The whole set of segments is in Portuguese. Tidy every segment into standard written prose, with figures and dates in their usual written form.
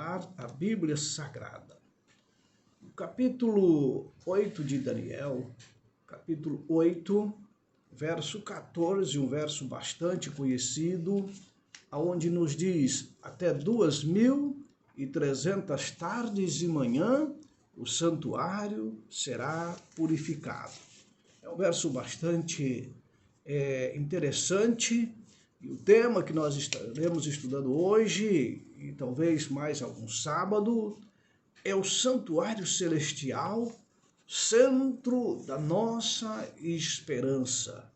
estudar a Bíblia Sagrada. O capítulo 8 de Daniel, capítulo 8, verso 14, um verso bastante conhecido, onde nos diz: até 2300 tardes e manhã o santuário será purificado. É um verso bastante interessante, e o tema que nós estaremos estudando hoje, e talvez mais algum sábado, é o santuário celestial, centro da nossa esperança.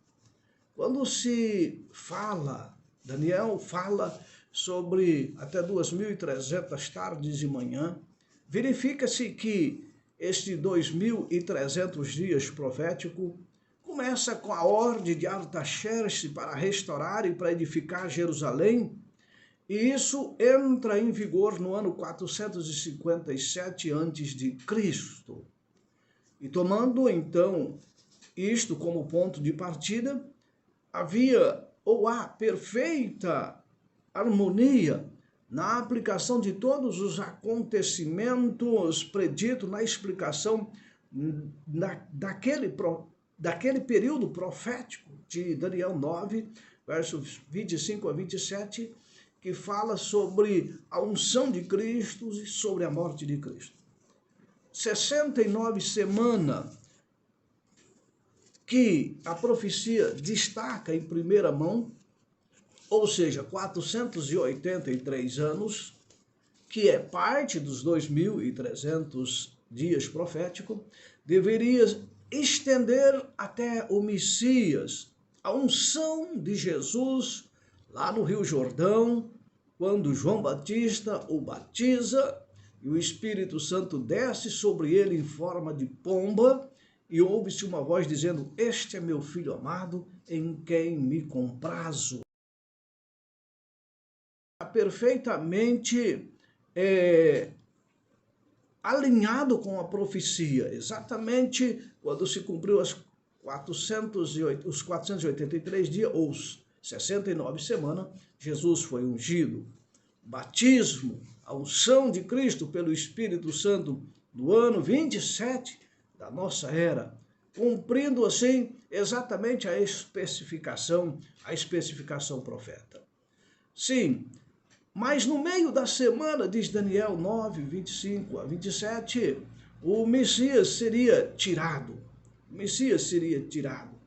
Quando se fala, Daniel fala sobre até 2300 tardes e manhã, verifica-se que este 2300 dias profético começa com a ordem de Artaxerxes para restaurar e para edificar Jerusalém, e isso entra em vigor no ano 457 a.C. E tomando então isto como ponto de partida, havia ou há perfeita harmonia na aplicação de todos os acontecimentos preditos na explicação daquele período profético de Daniel 9, versos 25 a 27, que fala sobre a unção de Cristo e sobre a morte de Cristo. 69 semanas que a profecia destaca em primeira mão, ou seja, 483 anos, que é parte dos 2300 dias proféticos, deveria estender até o Messias, a unção de Jesus lá no Rio Jordão, quando João Batista o batiza e o Espírito Santo desce sobre ele em forma de pomba, e ouve-se uma voz dizendo: este é meu filho amado, em quem me comprazo. Perfeitamente alinhado com a profecia, exatamente quando se cumpriu os 483 dias, ou 69 semanas, Jesus foi ungido. Batismo, a unção de Cristo pelo Espírito Santo do ano 27 da nossa era, cumprindo assim exatamente a especificação profeta. Sim, mas no meio da semana, diz Daniel 9, 25 a 27, o Messias seria tirado. O Messias seria tirado.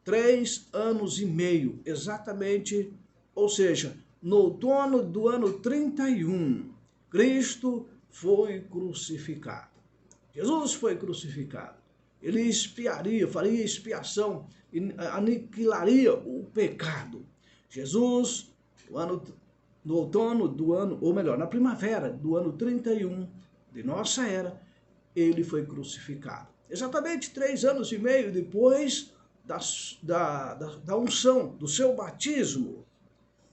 3 anos e meio, exatamente, ou seja, no outono do ano 31, Cristo foi crucificado. Jesus foi crucificado. Ele expiaria, faria expiação, aniquilaria o pecado. Jesus, no outono do ano, ou melhor, na primavera do ano 31 de nossa era, ele foi crucificado. Exatamente 3 anos e meio depois da unção, do seu batismo.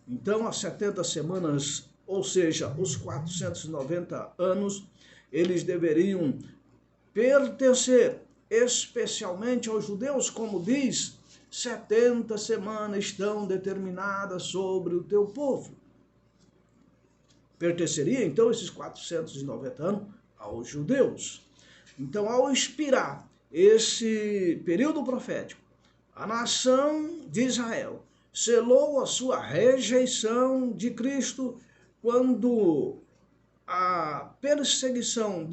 Então, as 70 semanas, ou seja, os 490 anos, eles deveriam pertencer especialmente aos judeus, como diz, 70 semanas estão determinadas sobre o teu povo. Pertenceria, então, esses 490 anos aos judeus. Então, ao expirar esse período profético, a nação de Israel selou a sua rejeição de Cristo quando a perseguição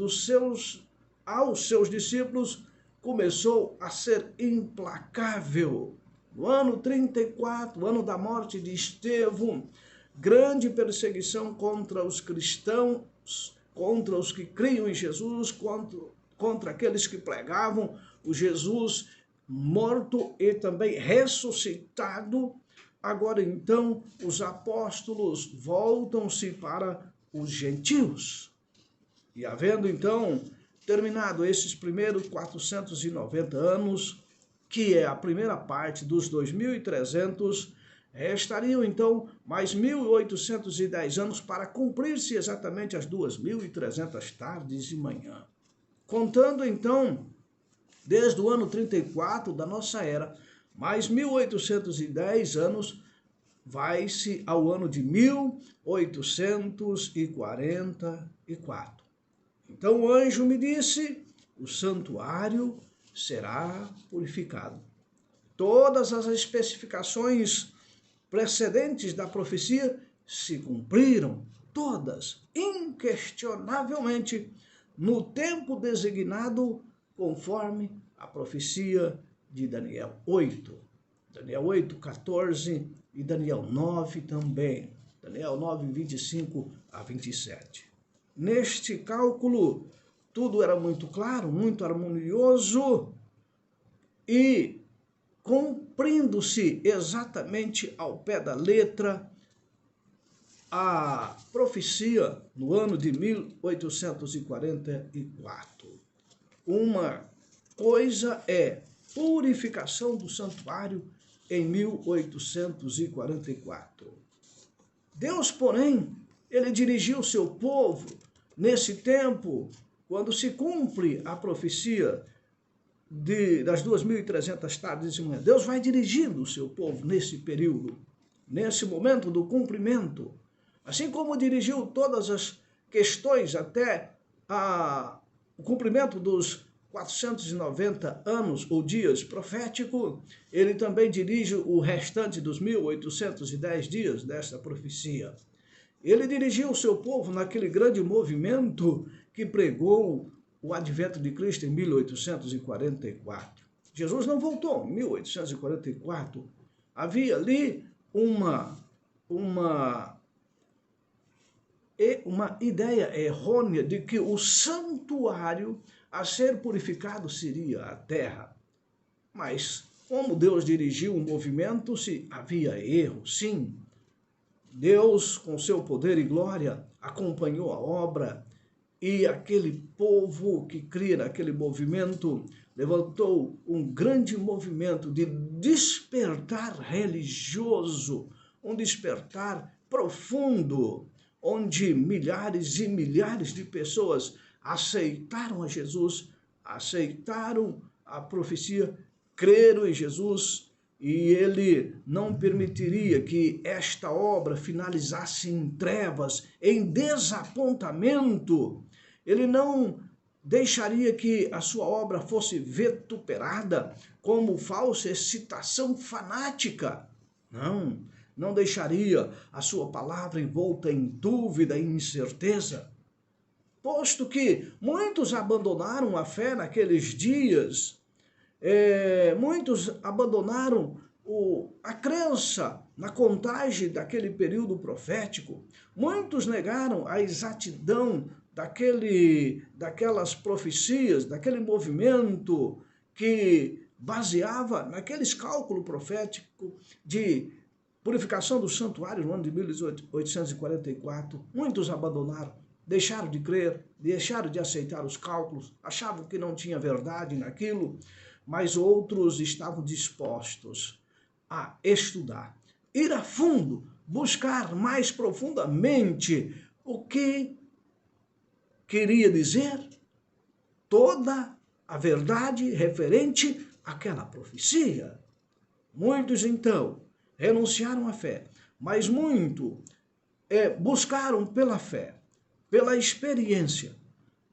aos seus discípulos começou a ser implacável. No ano 34, ano da morte de Estevão, grande perseguição contra os cristãos, contra os que criam em Jesus, contra aqueles que pregavam o Jesus morto e também ressuscitado. Agora então os apóstolos voltam-se para os gentios. E havendo então terminado esses primeiros 490 anos, que é a primeira parte dos 2300, restariam então mais 1810 anos para cumprir-se exatamente as 2300 tardes e manhã. Contando então, desde o ano 34 da nossa era, mais 1810 anos, vai-se ao ano de 1844. Então o anjo me disse: o santuário será purificado. Todas as especificações precedentes da profecia se cumpriram, todas, inquestionavelmente, no tempo designado, conforme a profecia de Daniel 8. Daniel 8, 14 e Daniel 9 também. Daniel 9, 25 a 27. Neste cálculo, tudo era muito claro, muito harmonioso e cumprindo-se exatamente ao pé da letra a profecia no ano de 1844. Uma coisa é purificação do santuário em 1844. Deus, porém, ele dirigiu o seu povo nesse tempo, quando se cumpre a profecia das 2.300 tardes de manhã. Deus vai dirigindo o seu povo nesse período, nesse momento do cumprimento. Assim como dirigiu todas as questões até o cumprimento dos 490 anos ou dias profético, ele também dirige o restante dos 1.810 dias desta profecia. Ele dirigiu o seu povo naquele grande movimento que pregou o advento de Cristo em 1844. Jesus não voltou em 1844. Havia ali uma ideia errônea de que o santuário a ser purificado seria a terra. Mas como Deus dirigiu o movimento, se havia erro, sim. Deus, com seu poder e glória, acompanhou a obra e aquele povo que cria naquele movimento levantou um grande movimento de despertar religioso, um despertar profundo, onde milhares e milhares de pessoas aceitaram a Jesus, aceitaram a profecia, creram em Jesus, e ele não permitiria que esta obra finalizasse em trevas, em desapontamento. Ele não deixaria que a sua obra fosse vituperada como falsa excitação fanática. Não deixaria a sua palavra envolta em dúvida e incerteza. Posto que muitos abandonaram a fé naqueles dias, muitos abandonaram a crença na contagem daquele período profético, muitos negaram a exatidão daquelas profecias, daquele movimento que baseava naqueles cálculos proféticos de purificação do santuário no ano de 1844. Muitos abandonaram, deixaram de crer, deixaram de aceitar os cálculos, achavam que não tinha verdade naquilo, mas outros estavam dispostos a estudar, ir a fundo, buscar mais profundamente o que queria dizer toda a verdade referente àquela profecia. Muitos, então, renunciaram à fé, mas muitos buscaram pela fé, pela experiência,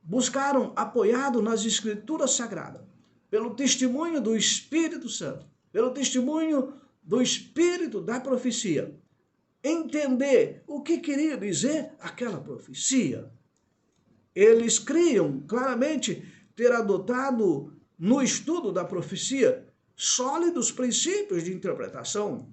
buscaram apoiado nas Escrituras Sagradas, pelo testemunho do Espírito Santo, pelo testemunho do Espírito da profecia, entender o que queria dizer aquela profecia. Eles criam claramente ter adotado no estudo da profecia sólidos princípios de interpretação.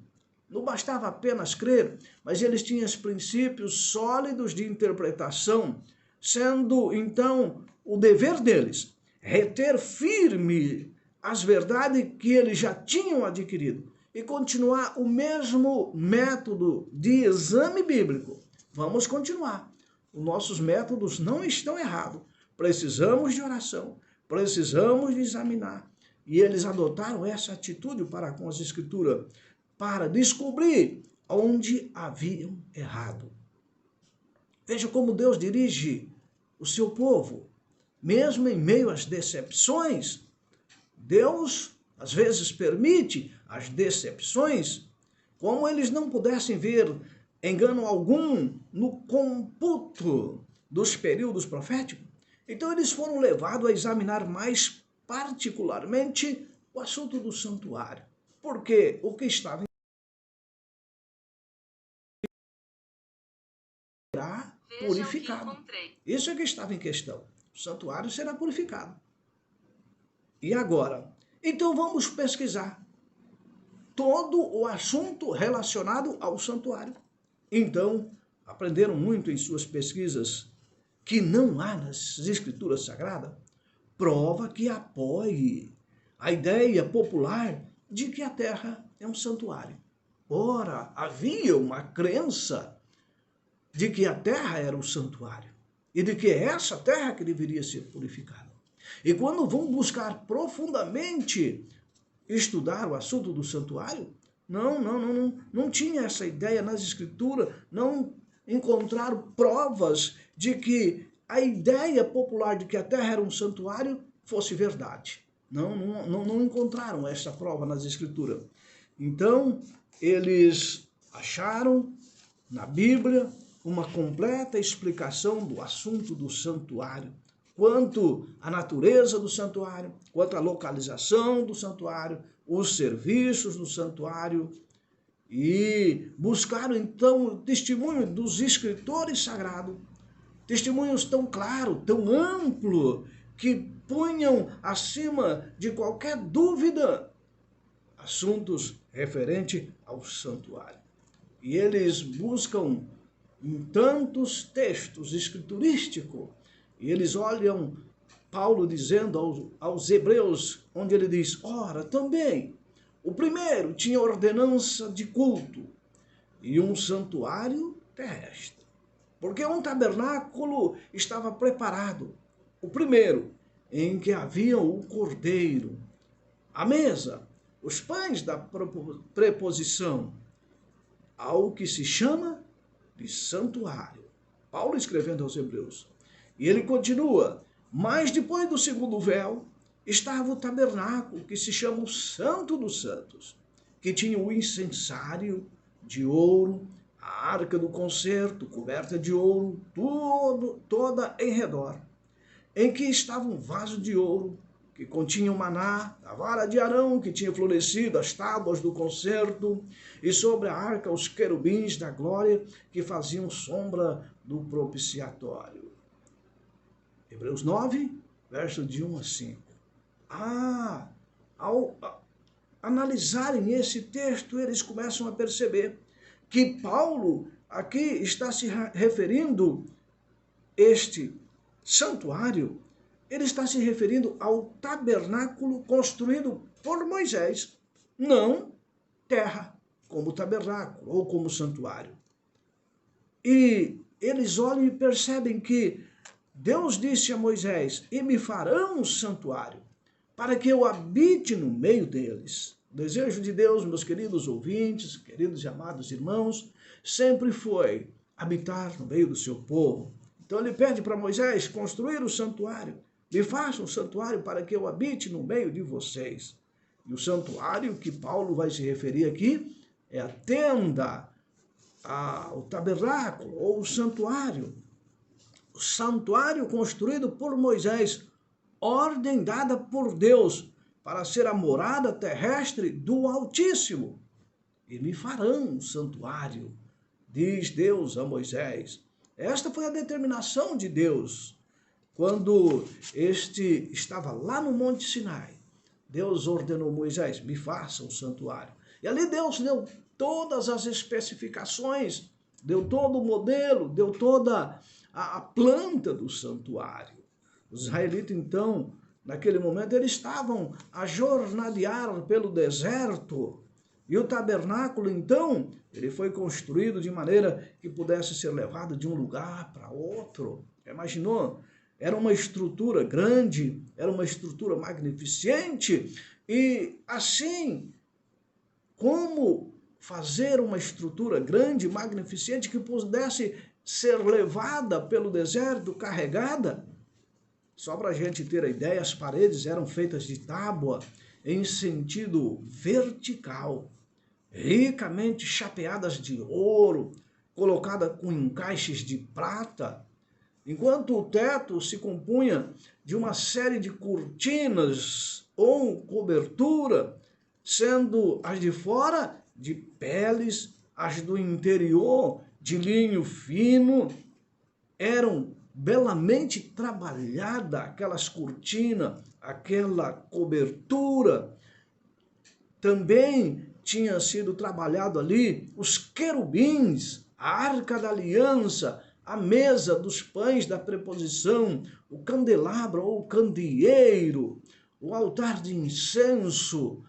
Não bastava apenas crer, mas eles tinham os princípios sólidos de interpretação, sendo então o dever deles reter firme as verdades que eles já tinham adquirido e continuar o mesmo método de exame bíblico. Vamos continuar. Os nossos métodos não estão errados. Precisamos de oração, precisamos de examinar. E eles adotaram essa atitude para com as Escrituras, para descobrir onde haviam errado. Veja como Deus dirige o seu povo, mesmo em meio às decepções. Deus, às vezes, permite as decepções como eles não pudessem ver engano algum no computo dos períodos proféticos, então eles foram levados a examinar mais particularmente o assunto do santuário, porque o que estava será purificado. Isso é que estava em questão. O santuário será purificado. E agora? Então vamos pesquisar todo o assunto relacionado ao santuário. Então, aprenderam muito em suas pesquisas que não há nas Escrituras Sagradas prova que apoie a ideia popular de que a terra é um santuário. Ora, havia uma crença de que a terra era o santuário e de que é essa terra que deveria ser purificada. E quando vão buscar profundamente estudar o assunto do santuário, não tinha essa ideia nas Escrituras, não encontraram provas de que a ideia popular de que a terra era um santuário fosse verdade. Não encontraram essa prova nas Escrituras. Então, eles acharam na Bíblia uma completa explicação do assunto do santuário, quanto à natureza do santuário, quanto à localização do santuário, os serviços do santuário, e buscaram então o testemunho dos escritores sagrados, testemunhos tão claros, tão amplos, que punham acima de qualquer dúvida assuntos referentes ao santuário. E eles buscam em tantos textos escriturísticos, e eles olham Paulo dizendo aos hebreus, onde ele diz, ora, também, o primeiro tinha ordenança de culto e um santuário terrestre, porque um tabernáculo estava preparado, o primeiro, em que havia o cordeiro, a mesa, os pães da preposição, ao que se chama de santuário. Paulo escrevendo aos hebreus. E ele continua, mas depois do segundo véu, estava o tabernáculo, que se chama o Santo dos Santos, que tinha o incensário de ouro, a arca do concerto, coberta de ouro, toda em redor, em que estava um vaso de ouro, que continha o maná, a vara de Arão, que tinha florescido, as tábuas do concerto, e sobre a arca os querubins da glória, que faziam sombra do propiciatório. Hebreus 9, verso de 1 a 5. Ao analisarem esse texto, eles começam a perceber que Paulo aqui está se referindo este santuário, ele está se referindo ao tabernáculo construído por Moisés, não terra, como tabernáculo ou como santuário. E eles olham e percebem que Deus disse a Moisés, e me farão um santuário, para que eu habite no meio deles. O desejo de Deus, meus queridos ouvintes, queridos e amados irmãos, sempre foi habitar no meio do seu povo. Então ele pede para Moisés construir o santuário. Me faça um santuário para que eu habite no meio de vocês. E o santuário que Paulo vai se referir aqui é a tenda, o tabernáculo ou o santuário. O santuário construído por Moisés, ordem dada por Deus para ser a morada terrestre do Altíssimo. E me farão um santuário, diz Deus a Moisés. Esta foi a determinação de Deus. Quando este estava lá no Monte Sinai, Deus ordenou a Moisés, me faça um santuário. E ali Deus deu todas as especificações, deu todo o modelo, deu toda a planta do santuário. Os israelitas, então, naquele momento, eles estavam a jornadear pelo deserto. E o tabernáculo, então, ele foi construído de maneira que pudesse ser levado de um lugar para outro. Imaginou? Era uma estrutura grande, era uma estrutura magnificente. E assim, como fazer uma estrutura grande, magnificente, que pudesse ser levada pelo deserto, carregada? Só para a gente ter a ideia, as paredes eram feitas de tábua em sentido vertical. ricamente chapeadas de ouro, colocada com encaixes de prata, enquanto o teto se compunha de uma série de cortinas ou cobertura, sendo as de fora de peles, as do interior de linho fino. Eram belamente trabalhadas aquelas cortinas, aquela cobertura. Também tinha sido trabalhado ali os querubins, a arca da aliança, a mesa dos pães da preposição, o candelabro ou candeeiro, o altar de incenso,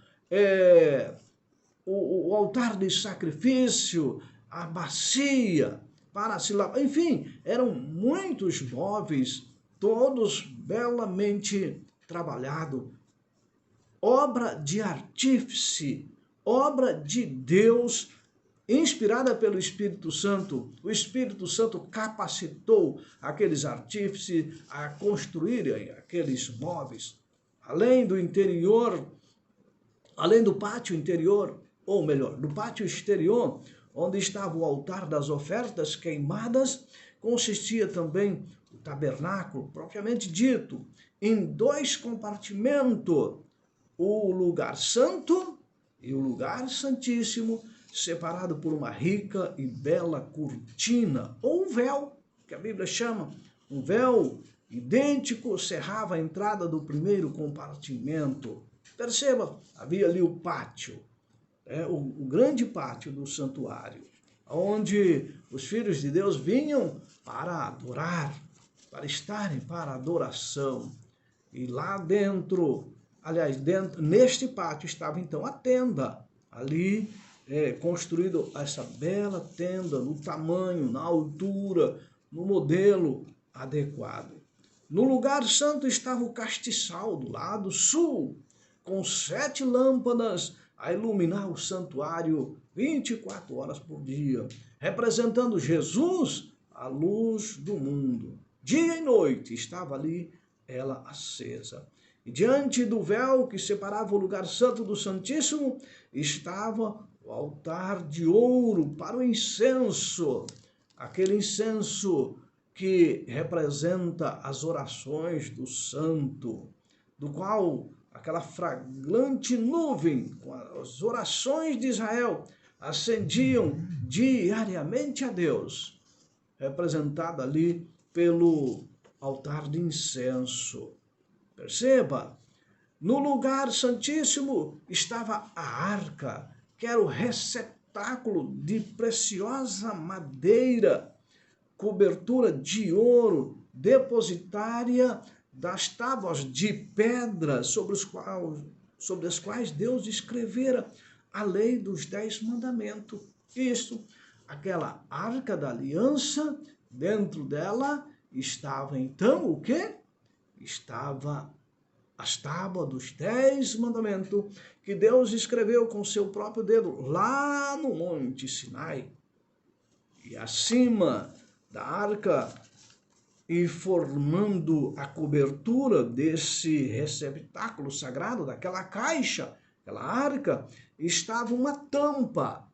o altar de sacrifício, a bacia para se lavar. Enfim, eram muitos móveis, todos belamente trabalhados. Obra de artífice, obra de Deus, inspirada pelo Espírito Santo. O Espírito Santo capacitou aqueles artífices a construírem aqueles móveis. Além do interior, além do pátio interior, ou melhor, do pátio exterior, onde estava o altar das ofertas queimadas, consistia também o tabernáculo, propriamente dito, em 2 compartimentos, o lugar santo e o lugar santíssimo, separado por uma rica e bela cortina, ou véu, que a Bíblia chama, um véu idêntico cerrava a entrada do primeiro compartimento. Perceba, havia ali o pátio, o grande pátio do santuário, onde os filhos de Deus vinham para adorar, para estarem para adoração. E lá dentro, aliás, neste pátio estava então a tenda, ali construído essa bela tenda, no tamanho, na altura, no modelo adequado. No lugar santo estava o castiçal do lado sul, com 7 lâmpadas a iluminar o santuário 24 horas por dia, representando Jesus, a luz do mundo. Dia e noite estava ali ela acesa. E diante do véu que separava o lugar santo do Santíssimo, estava o altar de ouro para o incenso, aquele incenso que representa as orações do santo, do qual aquela fragrante nuvem com as orações de Israel ascendiam diariamente a Deus, representada ali pelo altar de incenso. Perceba, no lugar santíssimo estava a arca, que era o receptáculo de preciosa madeira, cobertura de ouro, depositária das tábuas de pedra sobre as quais Deus escrevera a lei dos 10 mandamentos. Isso, aquela arca da aliança, dentro dela estava então o quê? Estava as tábuas dos 10 mandamentos que Deus escreveu com seu próprio dedo lá no Monte Sinai. E acima da arca, e formando a cobertura desse receptáculo sagrado, daquela caixa, aquela arca, estava uma tampa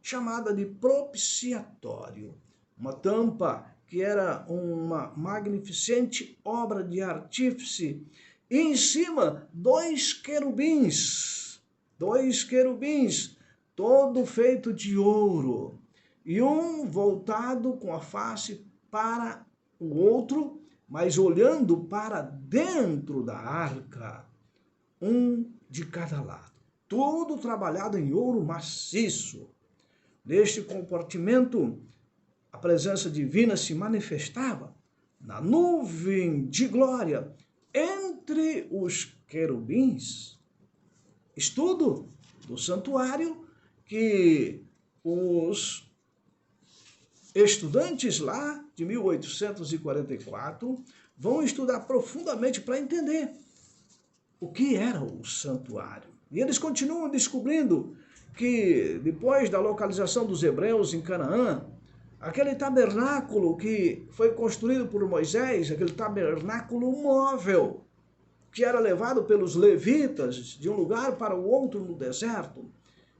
chamada de propiciatório. Uma tampa que era uma magnificente obra de artífice. E em cima, 2 querubins, todo feito de ouro, e um voltado com a face para o outro, mas olhando para dentro da arca, um de cada lado. Tudo trabalhado em ouro maciço. Neste compartimento, a presença divina se manifestava na nuvem de glória entre os querubins. Estudo do santuário que os estudantes lá de 1844 vão estudar profundamente para entender o que era o santuário. E eles continuam descobrindo que depois da localização dos hebreus em Canaã, aquele tabernáculo que foi construído por Moisés, aquele tabernáculo móvel, que era levado pelos levitas de um lugar para o outro no deserto,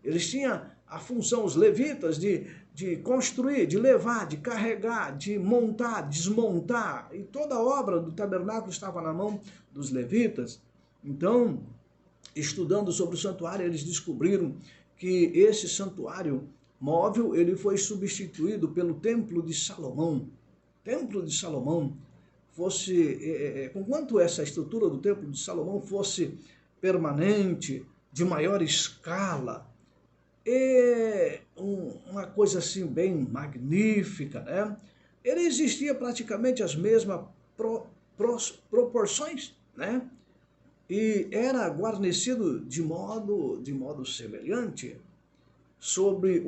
Eles tinham a função, os levitas, de construir, de levar, de carregar, de montar, desmontar. E toda a obra do tabernáculo estava na mão dos levitas. Então, estudando sobre o santuário, eles descobriram que esse santuário móvel, ele foi substituído pelo Templo de Salomão. Templo de Salomão fosse, conquanto essa estrutura do Templo de Salomão fosse permanente, de maior escala, uma coisa assim bem magnífica, né? Ele existia praticamente as mesmas proporções, né? E era guarnecido de modo semelhante, sob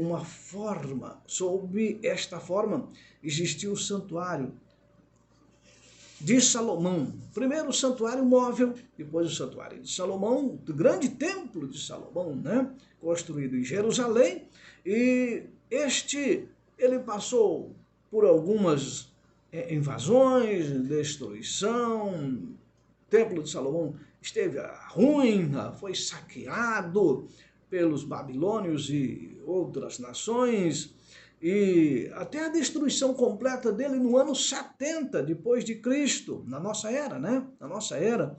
esta forma existia o santuário de Salomão. Primeiro o santuário móvel, depois o santuário de Salomão, o grande templo de Salomão, né? Construído em Jerusalém. E ele passou por algumas invasões, destruição. O templo de Salomão esteve à ruína, foi saqueado pelos babilônios e outras nações, e até a destruição completa dele no ano 70 depois de Cristo, na nossa era, né? Na nossa era,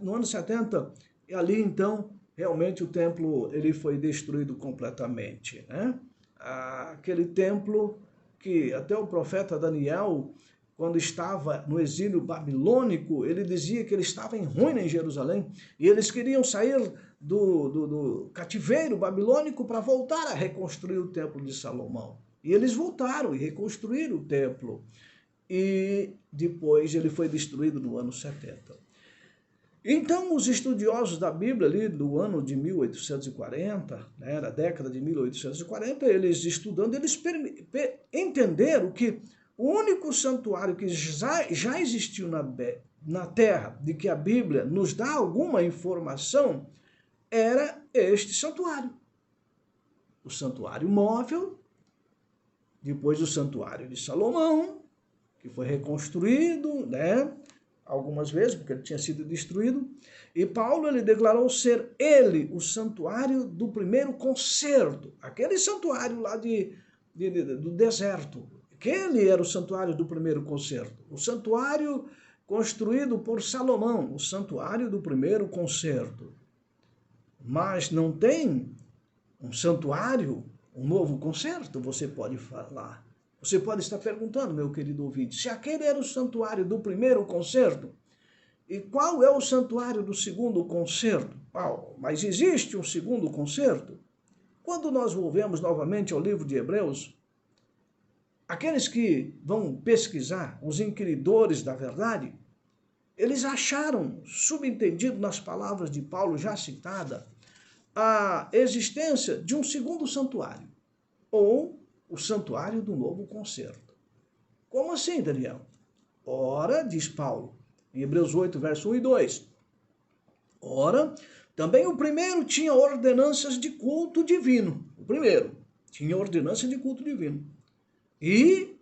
no ano 70, e ali então, realmente o templo ele foi destruído completamente, né? Aquele templo que até o profeta Daniel, quando estava no exílio babilônico, ele dizia que ele estava em ruína em Jerusalém, e eles queriam sair do cativeiro babilônico para voltar a reconstruir o templo de Salomão. E eles voltaram e reconstruíram o templo. E depois ele foi destruído no ano 70. Então, os estudiosos da Bíblia, ali do ano de 1840, né, da década de 1840, eles estudando, eles entenderam que o único santuário que já existiu na Terra, de que a Bíblia nos dá alguma informação, era este santuário. O santuário móvel, depois o santuário de Salomão, que foi reconstruído, né, algumas vezes, porque ele tinha sido destruído. E Paulo, ele declarou ser ele o santuário do primeiro concerto, aquele santuário lá do deserto. Aquele era o santuário do primeiro concerto. O santuário construído por Salomão, o santuário do primeiro concerto. Mas não tem um santuário, um novo concerto, você pode falar. Você pode estar perguntando, meu querido ouvinte, se aquele era o santuário do primeiro concerto, e qual é o santuário do segundo concerto? Mas existe um segundo concerto? Quando nós volvemos novamente ao livro de Hebreus, aqueles que vão pesquisar, os inquiridores da verdade, eles acharam, subentendido nas palavras de Paulo já citada, a existência de um segundo santuário, ou o santuário do novo concerto. Como assim, Daniel? Ora, diz Paulo, em Hebreus 8, verso 1 e 2, ora, também o primeiro tinha ordenanças de culto divino. O primeiro tinha ordenança de culto divino. E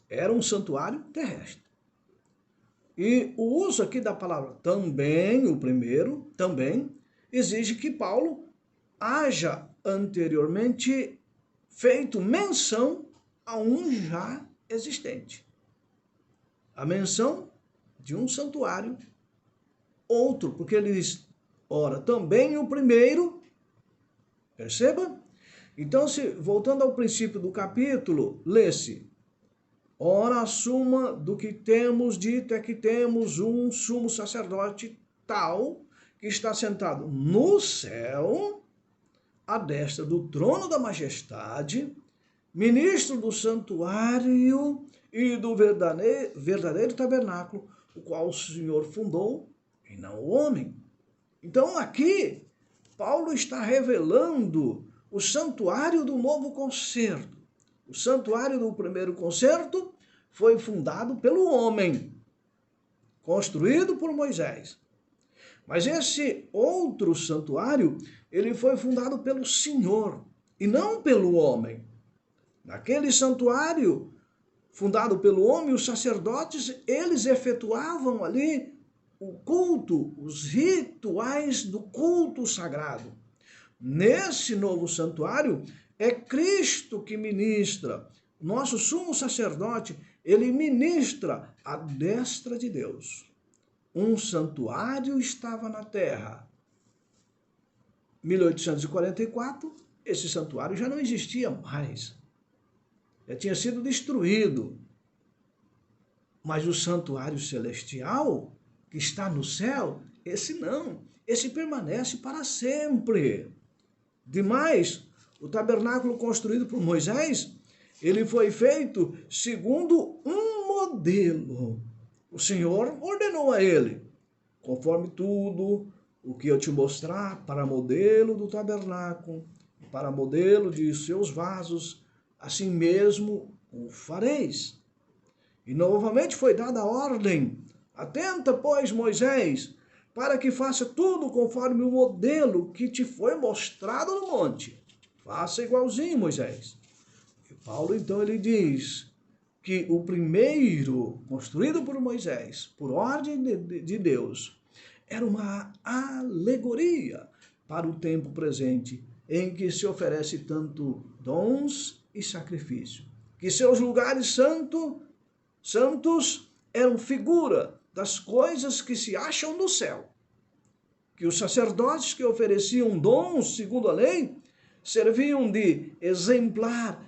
era um santuário terrestre. E o uso aqui da palavra também, o primeiro, também, exige que Paulo haja anteriormente feito menção a um já existente. A menção de um santuário, outro, porque ele diz, ora, também o primeiro, perceba? Então, voltando ao princípio do capítulo, lê-se, ora, a suma do que temos dito é que temos um sumo sacerdote tal, que está sentado no céu, à destra do trono da majestade, ministro do santuário e do verdadeiro tabernáculo, o qual o Senhor fundou, e não o homem. Então aqui, Paulo está revelando o santuário do novo concerto. O santuário do primeiro concerto foi fundado pelo homem, construído por Moisés. Mas esse outro santuário, ele foi fundado pelo Senhor e não pelo homem. Naquele santuário fundado pelo homem, os sacerdotes, eles efetuavam ali o culto, os rituais do culto sagrado. Nesse novo santuário, é Cristo que ministra. Nosso sumo sacerdote, ele ministra à destra de Deus. Um santuário estava na terra. 1844, esse santuário já não existia mais. Já tinha sido destruído. Mas o santuário celestial, que está no céu, esse não. Esse permanece para sempre. Demais, o tabernáculo construído por Moisés, ele foi feito segundo um modelo. O Senhor ordenou a ele, conforme tudo o que eu te mostrar, para modelo do tabernáculo, para modelo de seus vasos, assim mesmo o fareis. E novamente foi dada a ordem: atenta, pois, Moisés, para que faça tudo conforme o modelo que te foi mostrado no monte. Faça igualzinho, Moisés. E Paulo, então, ele diz que o primeiro, construído por Moisés, por ordem de Deus, era uma alegoria para o tempo presente, em que se oferece tanto dons e sacrifício, que seus lugares santos eram figura das coisas que se acham no céu, que os sacerdotes que ofereciam dons segundo a lei serviam de exemplar,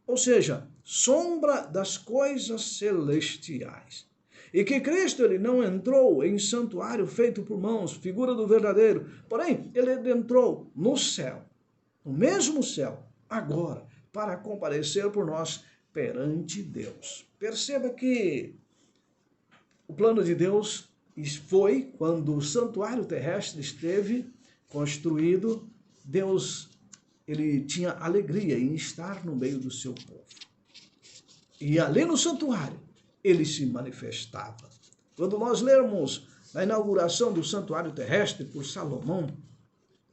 ou seja, sombra das coisas celestiais. E que Cristo, ele não entrou em santuário feito por mãos, figura do verdadeiro, porém ele entrou no céu, no mesmo céu, agora, para comparecer por nós perante Deus. Perceba que o plano de Deus foi, quando o santuário terrestre esteve construído, Deus, ele tinha alegria em estar no meio do seu povo. E ali no santuário, ele se manifestava. Quando nós lermos na inauguração do santuário terrestre por Salomão,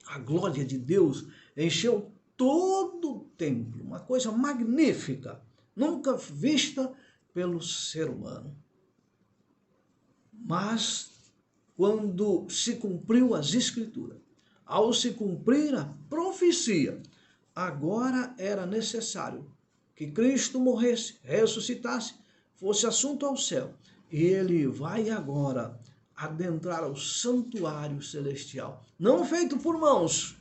a glória de Deus encheu todo o templo, uma coisa magnífica, nunca vista pelo ser humano. Mas, quando se cumpriu as Escrituras, ao se cumprir a profecia, agora era necessário que Cristo morresse, ressuscitasse, fosse assunto ao céu. E ele vai agora adentrar ao santuário celestial, não feito por mãos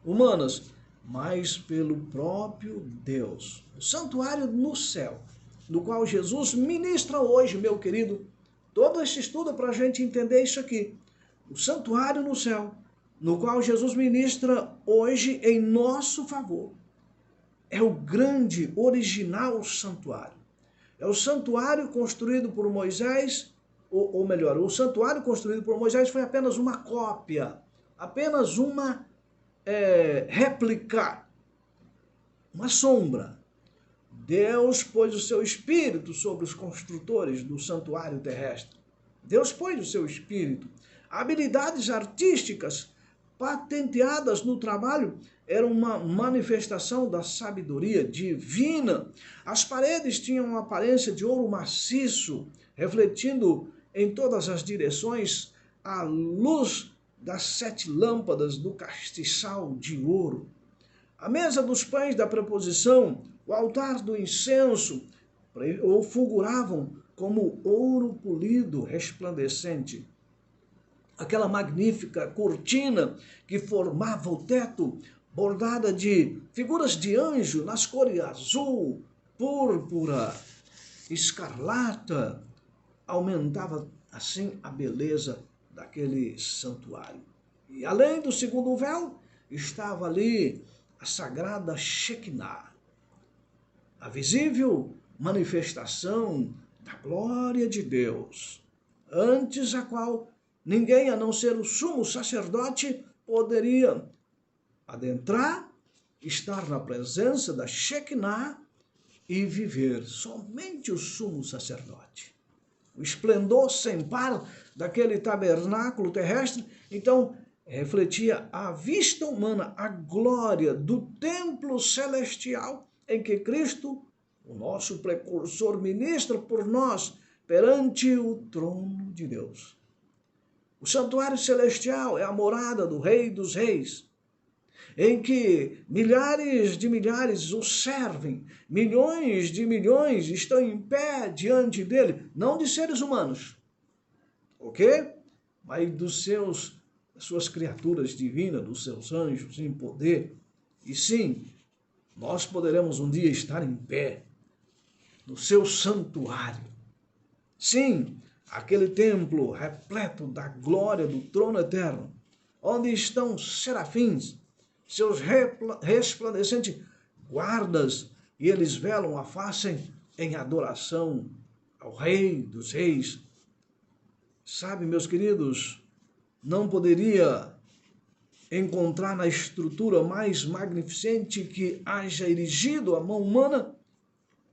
humanas, mas pelo próprio Deus. O santuário no céu, no qual Jesus ministra hoje, meu querido. Todo esse estudo para a gente entender isso aqui. O santuário no céu, no qual Jesus ministra hoje em nosso favor, é o grande, original santuário. É o santuário construído por Moisés, ou melhor, o santuário construído por Moisés foi apenas uma cópia, apenas uma réplica, uma sombra. Deus pôs o seu espírito sobre os construtores do santuário terrestre. Deus pôs o seu espírito. Habilidades artísticas patenteadas no trabalho eram uma manifestação da sabedoria divina. As paredes tinham uma aparência de ouro maciço, refletindo em todas as direções a luz das 7 lâmpadas do castiçal de ouro. A mesa dos pães da preposição, o altar do incenso, ou fulguravam como ouro polido resplandecente. Aquela magnífica cortina que formava o teto, bordada de figuras de anjo nas cores azul, púrpura, escarlata, aumentava assim a beleza daquele santuário. E além do segundo véu, estava ali a sagrada Shekinah, a visível manifestação da glória de Deus, antes a qual ninguém, a não ser o sumo sacerdote, poderia adentrar, estar na presença da Shekinah e viver. Somente o sumo sacerdote. O esplendor sem par daquele tabernáculo terrestre, então, refletia a vista humana, a glória do templo celestial em que Cristo, o nosso precursor, ministra por nós perante o trono de Deus. O santuário celestial é a morada do Rei dos Reis, em que milhares de milhares o servem, milhões de milhões estão em pé diante dele, não de seres humanos, ok? Mas das suas criaturas divinas, dos seus anjos em poder. E sim, nós poderemos um dia estar em pé no seu santuário. Sim, aquele templo repleto da glória do trono eterno, onde estão serafins, seus resplandecentes guardas, e eles velam a face em adoração ao Rei dos Reis. Sabe, meus queridos, não poderia encontrar na estrutura mais magnificente que haja erigido a mão humana,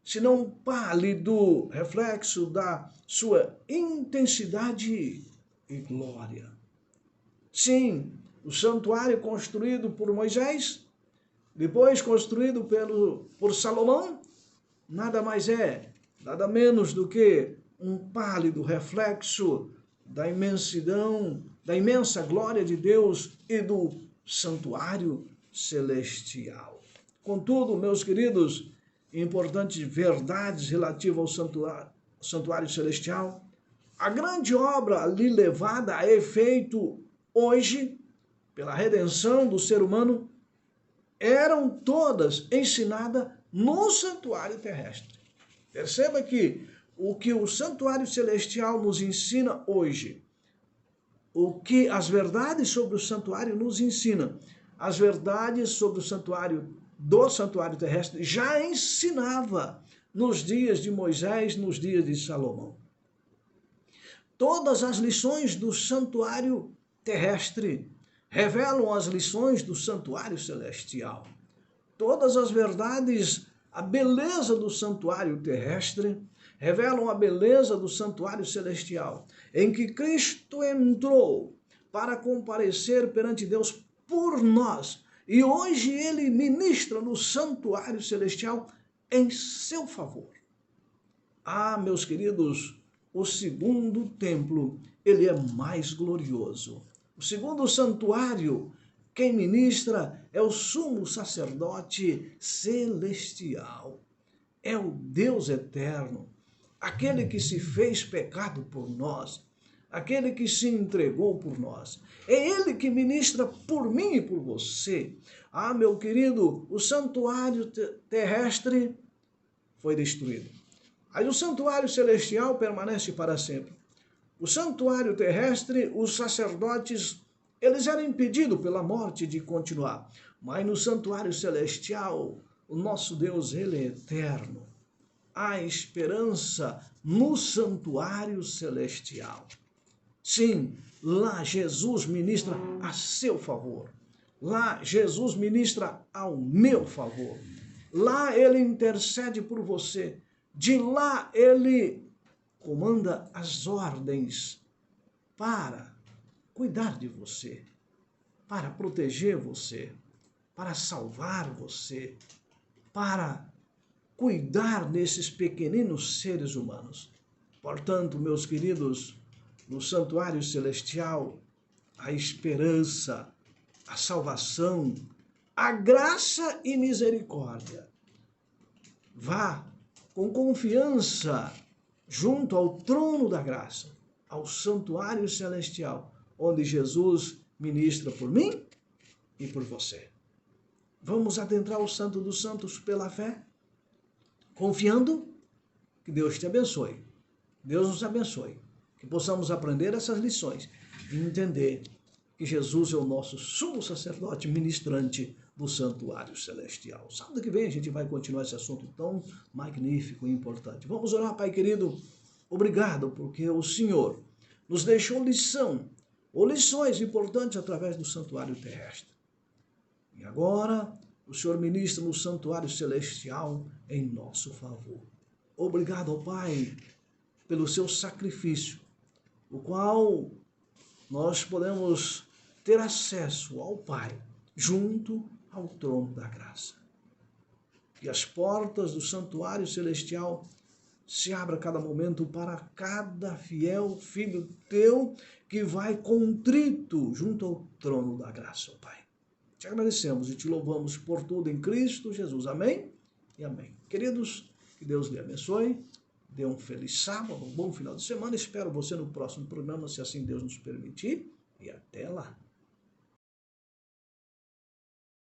senão um pálido reflexo da sua intensidade e glória. Sim, o santuário construído por Moisés, depois construído por Salomão, nada mais é, nada menos do que um pálido reflexo da imensidão, da imensa glória de Deus e do santuário celestial. Contudo, meus queridos, importantes verdades relativas ao santuário celestial, a grande obra ali levada a efeito hoje, pela redenção do ser humano, eram todas ensinadas no santuário terrestre. Perceba que o que o santuário celestial nos ensina hoje, o que as verdades sobre o santuário nos ensinam, as verdades sobre o santuário do santuário terrestre já ensinava nos dias de Moisés, nos dias de Salomão. Todas as lições do santuário terrestre revelam as lições do santuário celestial. Todas as verdades, a beleza do santuário terrestre, revelam a beleza do santuário celestial, em que Cristo entrou para comparecer perante Deus por nós. E hoje ele ministra no santuário celestial em seu favor. Ah, meus queridos, o segundo templo, ele é mais glorioso. O segundo santuário, quem ministra é o sumo sacerdote celestial. É o Deus eterno, aquele que se fez pecado por nós, aquele que se entregou por nós. É ele que ministra por mim e por você. Ah, meu querido, o santuário terrestre foi destruído. Aí o santuário celestial permanece para sempre. O santuário terrestre, os sacerdotes, eles eram impedidos pela morte de continuar. Mas no santuário celestial, o nosso Deus, ele é eterno. Há esperança no santuário celestial. Sim, lá Jesus ministra a seu favor. Lá Jesus ministra ao meu favor. Lá ele intercede por você. De lá ele comanda as ordens para cuidar de você, para proteger você, para salvar você, para cuidar desses pequeninos seres humanos. Portanto, meus queridos, no santuário celestial, a esperança, a salvação, a graça e misericórdia. Vá com confiança junto ao trono da graça, ao santuário celestial, onde Jesus ministra por mim e por você. Vamos adentrar o Santo dos Santos pela fé, confiando que Deus te abençoe. Deus nos abençoe. Que possamos aprender essas lições e entender que Jesus é o nosso sumo sacerdote ministrante do santuário celestial. Sábado que vem a gente vai continuar esse assunto tão magnífico e importante. Vamos orar, Pai querido. Obrigado, porque o Senhor nos deixou lição, ou lições importantes através do santuário terrestre. E agora o Senhor ministra no santuário celestial em nosso favor. Obrigado, ó Pai, pelo seu sacrifício, o qual nós podemos ter acesso ao Pai, junto ao trono da graça. Que as portas do santuário celestial se abra a cada momento para cada fiel filho teu que vai contrito junto ao trono da graça, ó Pai. Te agradecemos e te louvamos por tudo em Cristo Jesus. Amém e amém. Queridos, que Deus lhe abençoe. Dê um feliz sábado, um bom final de semana. Espero você no próximo programa, se assim Deus nos permitir. E até lá.